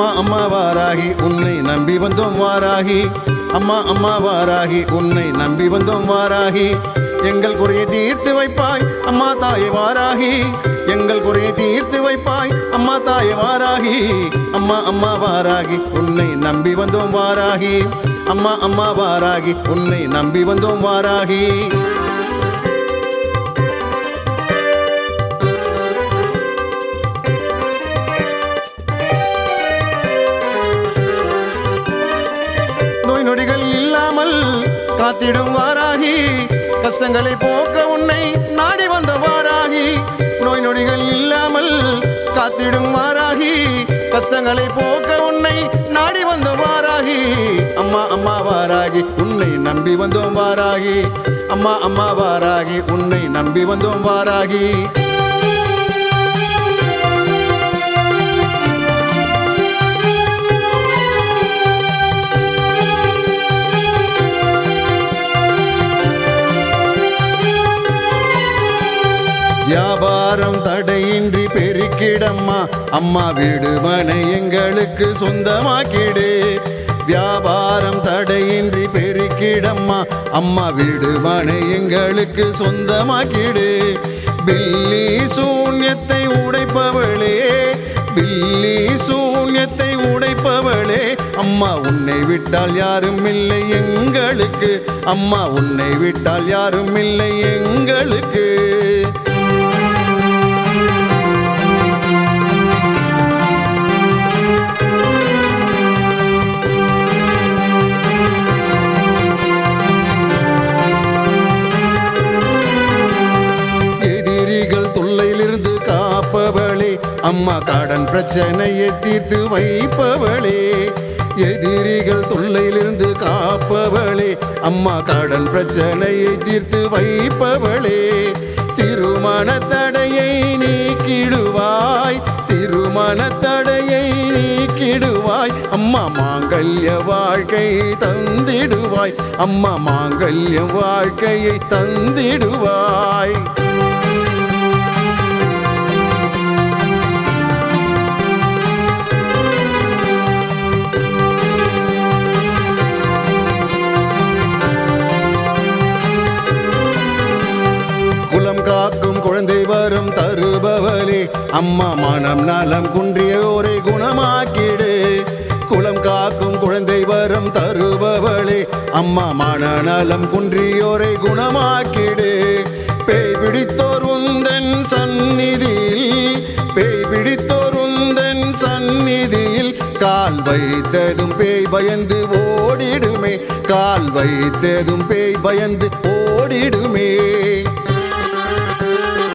அம்மா அம்மா வாராகி உன்னை நம்பி வந்தோம் வாராகி. அம்மா அம்மா வாராகி உன்னை நம்பி வந்தோம் வாராகி. எங்கள் குறையை தீர்த்து வைப்பாய் அம்மா தாயே வாராகி. எங்கள் குறையை தீர்த்து வைப்பாய் அம்மா தாயே வாராகி. அம்மா அம்மா வாராகி உன்னை நம்பி வந்தோம் வாராகி. அம்மா அம்மா வாராகி உன்னை நம்பி வந்தோம் வாராகி. நோய் நொடிகள் இல்லாமல் காத்திடும் வாராகி. கஷ்டங்களை போக்க உன்னை நாடி வந்த வாராகி. நோய் நொடிகள் இல்லாமல் காத்திடும் வாராகி. கஷ்டங்களை போக்க உன்னை நாடி வந்த வாராகி. அம்மா அம்மா வாராகி உன்னை நம்பி வந்தோம் வாராகி. அம்மா அம்மா வாராகி உன்னை நம்பி வந்தோம் வாராகி. வியாபாரம் தடையின்றி பெருக்கிடம்மா. அம்மா வீடு மனை எங்களுக்கு சொந்தமாக்கிடு. வியாபாரம் தடையின்றி பெருக்கிடம்மா. அம்மா வீடு மனை எங்களுக்கு சொந்தமாக்கிடு. பில்லி சூன்யத்தை உடைப்பவளே, பில்லி சூன்யத்தை உடைப்பவளே. அம்மா உன்னை விட்டால் யாரும் இல்லை எங்களுக்கு. அம்மா உன்னை விட்டால் யாரும் இல்லை எங்களுக்கு. அம்மா கடன் பிரச்சனையை தீர்த்து வைப்பவளே. எதிரிகள் தொல்லையிலிருந்து காப்பவளே. அம்மா கடன் பிரச்சனையை தீர்த்து வைப்பவளே. திருமண தடையை நீக்கிடுவாய். திருமண தடையை நீக்கிடுவாய். அம்மா மாங்கல்ய வாழ்க்கை தந்திடுவாய். அம்மா மாங்கல்ய வாழ்க்கையை தந்திடுவாய். குலம் காக்கும் குழந்தை வரம் தருபவளே. அம்மா மனம் நலம் குன்றியோரை குணமாக்கிடு. குலம் காக்கும் குழந்தை வரம் தருபவளே. அம்மா மனநலம் குன்றியோரை குணமாக்கிடு. பேய் பிடித்தோர் உந்தன் சந்நிதியில், பேய் பிடித்தோர் உந்தன் சந்நிதியில். கால் வைத்ததும் பேய் பயந்து ஓடிடுமே. கால் வைத்ததும் பேய் பயந்து ஓடிடுமே.